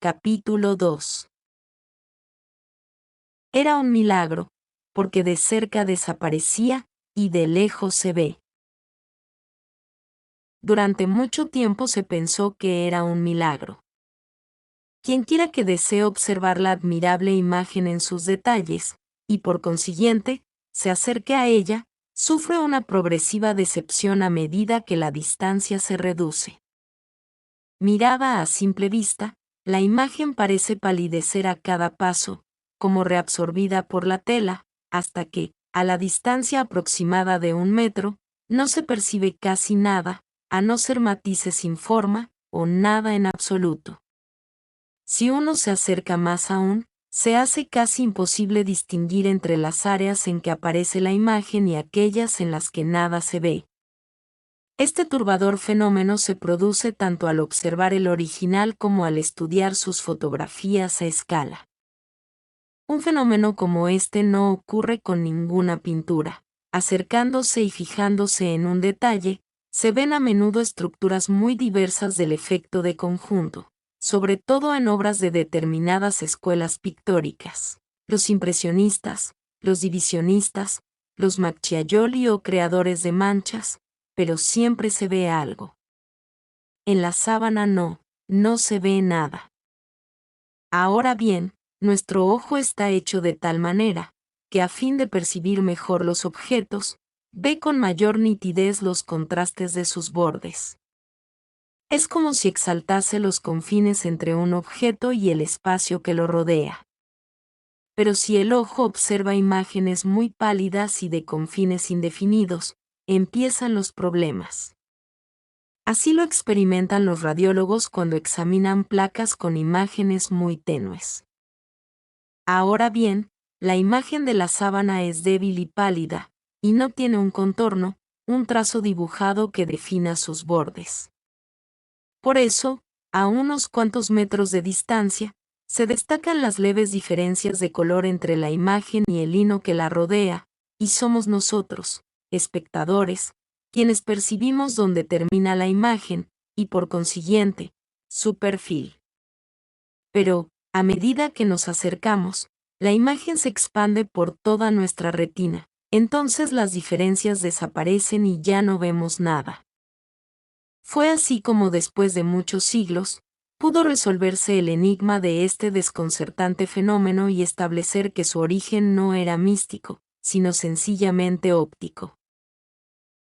Capítulo 2. Era un milagro, porque de cerca desaparecía y de lejos se ve. Durante mucho tiempo se pensó que era un milagro. Quienquiera que desee observar la admirable imagen en sus detalles, y por consiguiente, se acerque a ella, sufre una progresiva decepción a medida que la distancia se reduce. Mirada a simple vista, la imagen parece palidecer a cada paso, como reabsorbida por la tela, hasta que, a la distancia aproximada de 1 metro, no se percibe casi nada, a no ser matices sin forma, o nada en absoluto. Si uno se acerca más aún, se hace casi imposible distinguir entre las áreas en que aparece la imagen y aquellas en las que nada se ve. Este turbador fenómeno se produce tanto al observar el original como al estudiar sus fotografías a escala. Un fenómeno como este no ocurre con ninguna pintura. Acercándose y fijándose en un detalle, se ven a menudo estructuras muy diversas del efecto de conjunto, sobre todo en obras de determinadas escuelas pictóricas. Los impresionistas, los divisionistas, los Macchiaioli o creadores de manchas, pero siempre se ve algo. En la sábana no se ve nada. Ahora bien, nuestro ojo está hecho de tal manera, que a fin de percibir mejor los objetos, ve con mayor nitidez los contrastes de sus bordes. Es como si exaltase los confines entre un objeto y el espacio que lo rodea. Pero si el ojo observa imágenes muy pálidas y de confines indefinidos, empiezan los problemas. Así lo experimentan los radiólogos cuando examinan placas con imágenes muy tenues. Ahora bien, la imagen de la sábana es débil y pálida, y no tiene un contorno, un trazo dibujado que defina sus bordes. Por eso, a unos cuantos metros de distancia, se destacan las leves diferencias de color entre la imagen y el lino que la rodea, y somos nosotros, espectadores, quienes percibimos dónde termina la imagen, y por consiguiente, su perfil. Pero, a medida que nos acercamos, la imagen se expande por toda nuestra retina, entonces las diferencias desaparecen y ya no vemos nada. Fue así como después de muchos siglos, pudo resolverse el enigma de este desconcertante fenómeno y establecer que su origen no era místico, sino sencillamente óptico.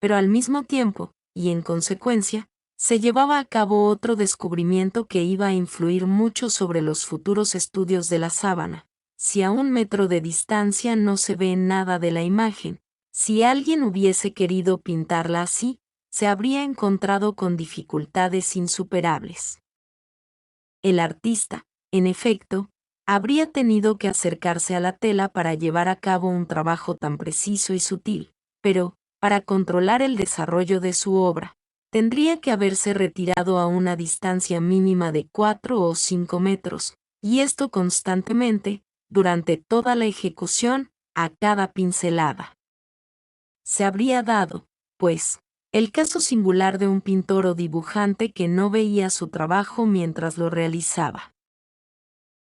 Pero al mismo tiempo, y en consecuencia, se llevaba a cabo otro descubrimiento que iba a influir mucho sobre los futuros estudios de la sábana. Si a 1 metro de distancia no se ve nada de la imagen, si alguien hubiese querido pintarla así, se habría encontrado con dificultades insuperables. El artista, en efecto, habría tenido que acercarse a la tela para llevar a cabo un trabajo tan preciso y sutil, pero, para controlar el desarrollo de su obra, tendría que haberse retirado a una distancia mínima de 4 o 5 metros, y esto constantemente, durante toda la ejecución, a cada pincelada. Se habría dado, pues, el caso singular de un pintor o dibujante que no veía su trabajo mientras lo realizaba.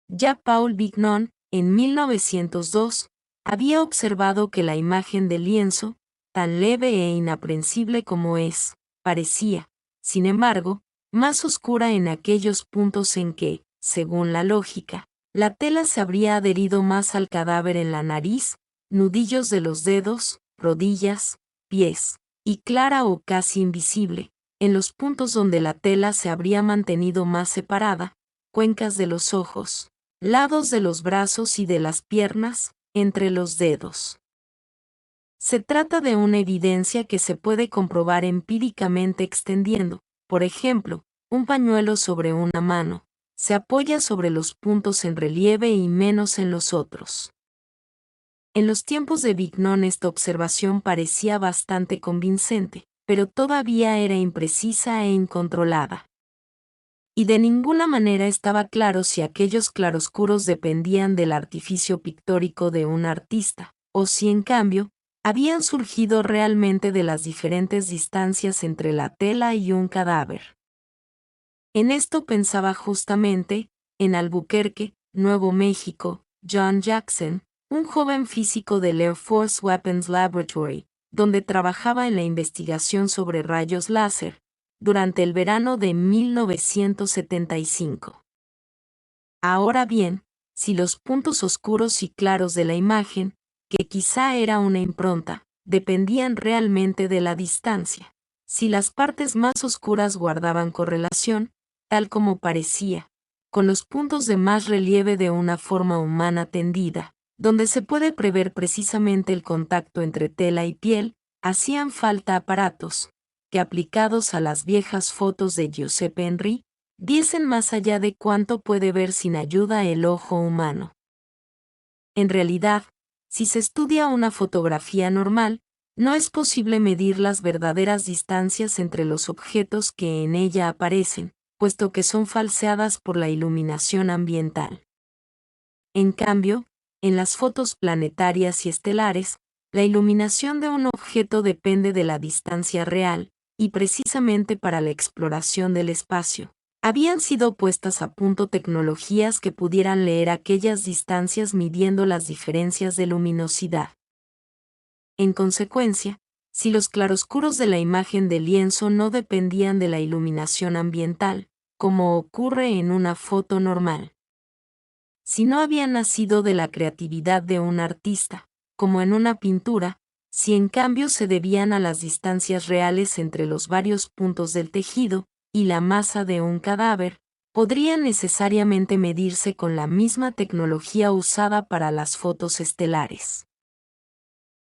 Ya Paul Vignon, en 1902, había observado que la imagen del lienzo, tan leve e inaprensible como es, parecía, sin embargo, más oscura en aquellos puntos en que, según la lógica, la tela se habría adherido más al cadáver en la nariz, nudillos de los dedos, rodillas, pies, y clara o casi invisible, en los puntos donde la tela se habría mantenido más separada, cuencas de los ojos, lados de los brazos y de las piernas, entre los dedos. Se trata de una evidencia que se puede comprobar empíricamente extendiendo, por ejemplo, un pañuelo sobre una mano, se apoya sobre los puntos en relieve y menos en los otros. En los tiempos de Vignon esta observación parecía bastante convincente, pero todavía era imprecisa e incontrolada. Y de ninguna manera estaba claro si aquellos claroscuros dependían del artificio pictórico de un artista, o si en cambio, habían surgido realmente de las diferentes distancias entre la tela y un cadáver. En esto pensaba justamente, en Albuquerque, Nuevo México, John Jackson, un joven físico del Air Force Weapons Laboratory, donde trabajaba en la investigación sobre rayos láser, durante el verano de 1975. Ahora bien, si los puntos oscuros y claros de la imagen, que quizá era una impronta, dependían realmente de la distancia, si las partes más oscuras guardaban correlación, tal como parecía, con los puntos de más relieve de una forma humana tendida, donde se puede prever precisamente el contacto entre tela y piel, hacían falta aparatos, que aplicados a las viejas fotos de Giuseppe Henry, viesen más allá de cuánto puede ver sin ayuda el ojo humano. En realidad, si se estudia una fotografía normal, no es posible medir las verdaderas distancias entre los objetos que en ella aparecen, puesto que son falseadas por la iluminación ambiental. En cambio, en las fotos planetarias y estelares, la iluminación de un objeto depende de la distancia real, y precisamente para la exploración del espacio, habían sido puestas a punto tecnologías que pudieran leer aquellas distancias midiendo las diferencias de luminosidad. En consecuencia, si los claroscuros de la imagen de lienzo no dependían de la iluminación ambiental, como ocurre en una foto normal, si no habían nacido de la creatividad de un artista, como en una pintura, si en cambio se debían a las distancias reales entre los varios puntos del tejido y la masa de un cadáver, podrían necesariamente medirse con la misma tecnología usada para las fotos estelares.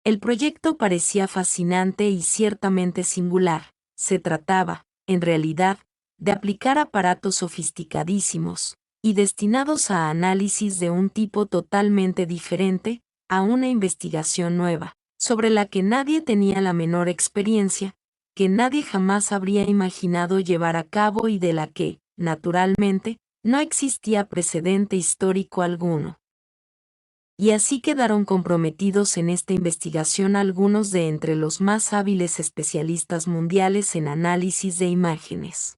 El proyecto parecía fascinante y ciertamente singular. Se trataba, en realidad, de aplicar aparatos sofisticadísimos y destinados a análisis de un tipo totalmente diferente, a una investigación nueva, sobre la que nadie tenía la menor experiencia, que nadie jamás habría imaginado llevar a cabo y de la que, naturalmente, no existía precedente histórico alguno. Y así quedaron comprometidos en esta investigación algunos de entre los más hábiles especialistas mundiales en análisis de imágenes.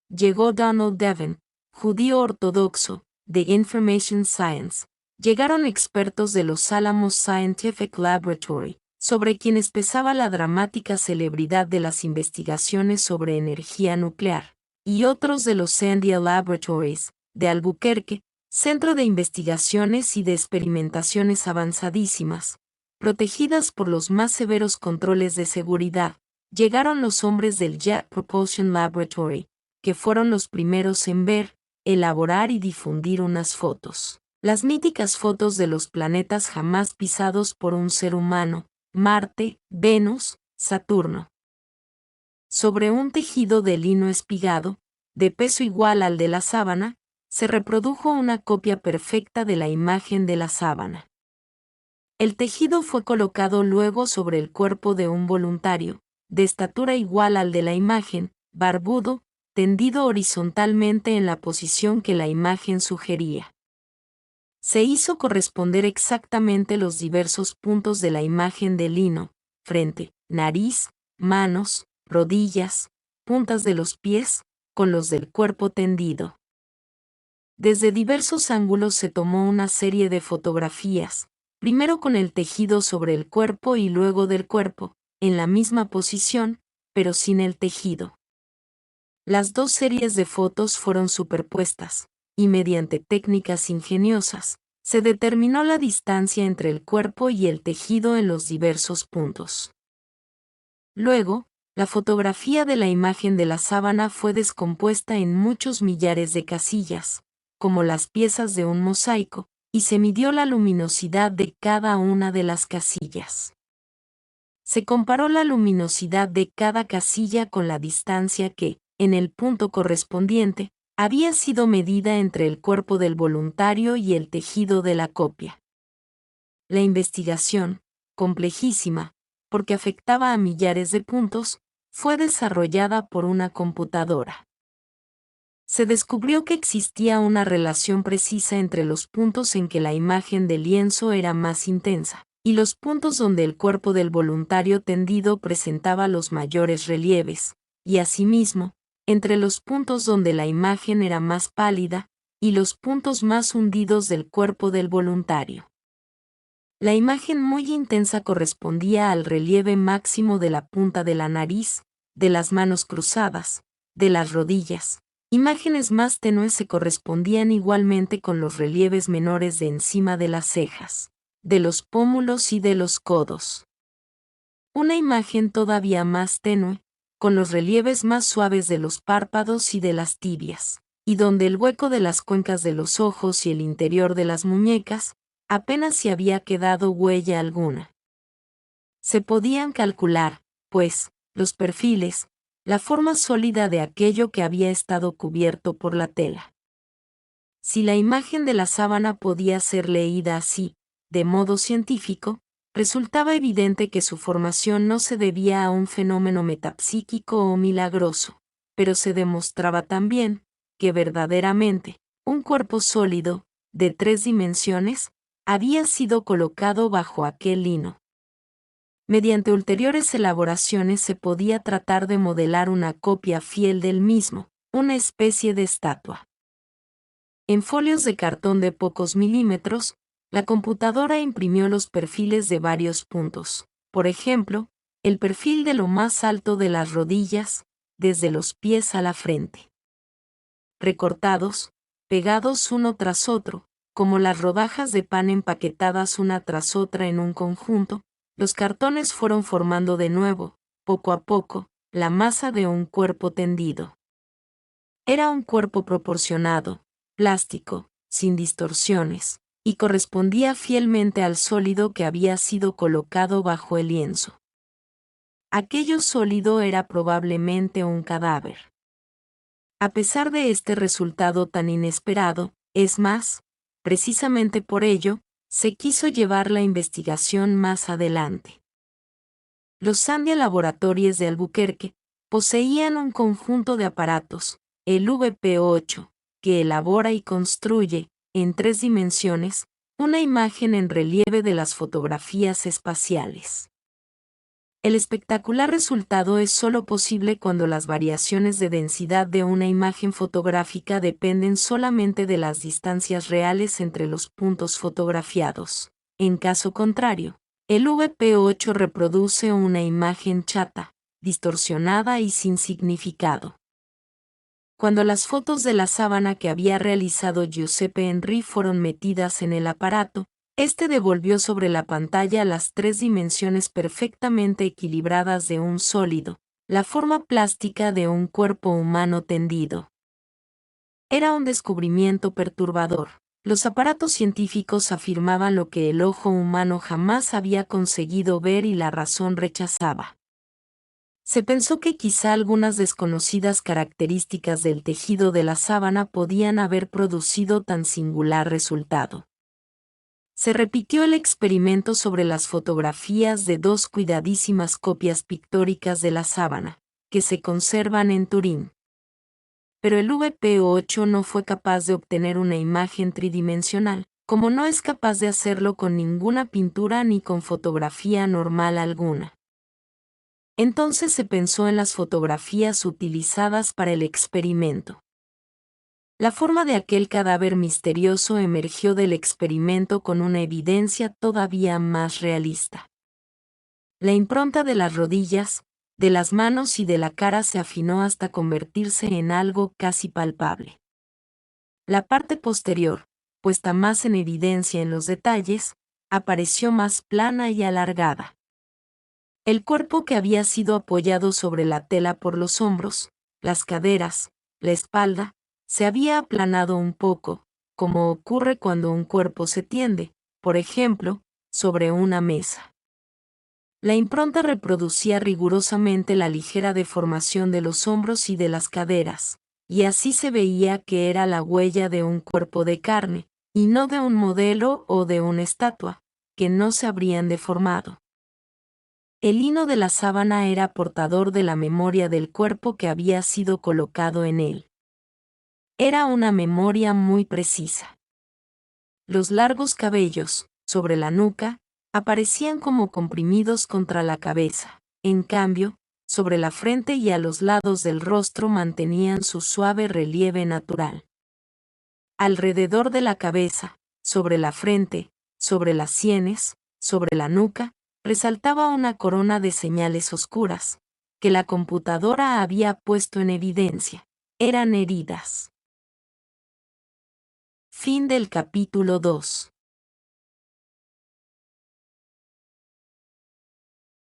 Llegó Donald Devon, judío ortodoxo, de Information Science. Llegaron expertos de los Alamos Scientific Laboratory, sobre quienes pesaba la dramática celebridad de las investigaciones sobre energía nuclear, y otros de los Sandia Laboratories, de Albuquerque, centro de investigaciones y de experimentaciones avanzadísimas, protegidas por los más severos controles de seguridad. Llegaron los hombres del Jet Propulsion Laboratory, que fueron los primeros en ver, elaborar y difundir unas fotos. Las míticas fotos de los planetas jamás pisados por un ser humano, Marte, Venus, Saturno. Sobre un tejido de lino espigado, de peso igual al de la sábana, se reprodujo una copia perfecta de la imagen de la sábana. El tejido fue colocado luego sobre el cuerpo de un voluntario, de estatura igual al de la imagen, barbudo, tendido horizontalmente en la posición que la imagen sugería. Se hizo corresponder exactamente los diversos puntos de la imagen de lino, frente, nariz, manos, rodillas, puntas de los pies, con los del cuerpo tendido. Desde diversos ángulos se tomó una serie de fotografías, primero con el tejido sobre el cuerpo y luego del cuerpo, en la misma posición, pero sin el tejido. Las dos series de fotos fueron superpuestas, y mediante técnicas ingeniosas, se determinó la distancia entre el cuerpo y el tejido en los diversos puntos. Luego, la fotografía de la imagen de la sábana fue descompuesta en muchos millares de casillas, como las piezas de un mosaico, y se midió la luminosidad de cada una de las casillas. Se comparó la luminosidad de cada casilla con la distancia que, en el punto correspondiente, había sido medida entre el cuerpo del voluntario y el tejido de la copia. La investigación, complejísima, porque afectaba a millares de puntos, fue desarrollada por una computadora. Se descubrió que existía una relación precisa entre los puntos en que la imagen del lienzo era más intensa, y los puntos donde el cuerpo del voluntario tendido presentaba los mayores relieves, y asimismo, entre los puntos donde la imagen era más pálida, y los puntos más hundidos del cuerpo del voluntario. La imagen muy intensa correspondía al relieve máximo de la punta de la nariz, de las manos cruzadas, de las rodillas. Imágenes más tenues se correspondían igualmente con los relieves menores de encima de las cejas, de los pómulos y de los codos. Una imagen todavía más tenue, con los relieves más suaves de los párpados y de las tibias, y donde el hueco de las cuencas de los ojos y el interior de las muñecas, apenas si había quedado huella alguna. Se podían calcular, pues, los perfiles, la forma sólida de aquello que había estado cubierto por la tela. Si la imagen de la sábana podía ser leída así, de modo científico, resultaba evidente que su formación no se debía a un fenómeno metapsíquico o milagroso, pero se demostraba también, que verdaderamente, un cuerpo sólido, de 3 dimensiones, había sido colocado bajo aquel lino. Mediante ulteriores elaboraciones se podía tratar de modelar una copia fiel del mismo, una especie de estatua. En folios de cartón de pocos milímetros, la computadora imprimió los perfiles de varios puntos. Por ejemplo, el perfil de lo más alto de las rodillas, desde los pies a la frente. Recortados, pegados uno tras otro, como las rodajas de pan empaquetadas una tras otra en un conjunto, los cartones fueron formando de nuevo, poco a poco, la masa de un cuerpo tendido. Era un cuerpo proporcionado, plástico, sin distorsiones, y correspondía fielmente al sólido que había sido colocado bajo el lienzo. Aquello sólido era probablemente un cadáver. A pesar de este resultado tan inesperado, es más, precisamente por ello, se quiso llevar la investigación más adelante. Los Sandia Laboratories de Albuquerque poseían un conjunto de aparatos, el VP8, que elabora y construye, en 3 dimensiones, una imagen en relieve de las fotografías espaciales. El espectacular resultado es sólo posible cuando las variaciones de densidad de una imagen fotográfica dependen solamente de las distancias reales entre los puntos fotografiados. En caso contrario, el VP8 reproduce una imagen chata, distorsionada y sin significado. Cuando las fotos de la sábana que había realizado Giuseppe Henry fueron metidas en el aparato, este devolvió sobre la pantalla las 3 dimensiones perfectamente equilibradas de un sólido, la forma plástica de un cuerpo humano tendido. Era un descubrimiento perturbador. Los aparatos científicos afirmaban lo que el ojo humano jamás había conseguido ver y la razón rechazaba. Se pensó que quizá algunas desconocidas características del tejido de la sábana podían haber producido tan singular resultado. Se repitió el experimento sobre las fotografías de 2 cuidadísimas copias pictóricas de la sábana, que se conservan en Turín. Pero el VP8 no fue capaz de obtener una imagen tridimensional, como no es capaz de hacerlo con ninguna pintura ni con fotografía normal alguna. Entonces se pensó en las fotografías utilizadas para el experimento. La forma de aquel cadáver misterioso emergió del experimento con una evidencia todavía más realista. La impronta de las rodillas, de las manos y de la cara se afinó hasta convertirse en algo casi palpable. La parte posterior, puesta más en evidencia en los detalles, apareció más plana y alargada. El cuerpo que había sido apoyado sobre la tela por los hombros, las caderas, la espalda, se había aplanado un poco, como ocurre cuando un cuerpo se tiende, por ejemplo, sobre una mesa. La impronta reproducía rigurosamente la ligera deformación de los hombros y de las caderas, y así se veía que era la huella de un cuerpo de carne, y no de un modelo o de una estatua, que no se habrían deformado. El lino de la sábana era portador de la memoria del cuerpo que había sido colocado en él. Era una memoria muy precisa. Los largos cabellos, sobre la nuca, aparecían como comprimidos contra la cabeza. En cambio, sobre la frente y a los lados del rostro mantenían su suave relieve natural. Alrededor de la cabeza, sobre la frente, sobre las sienes, sobre la nuca, resaltaba una corona de señales oscuras, que la computadora había puesto en evidencia. Eran heridas. Fin del capítulo 2.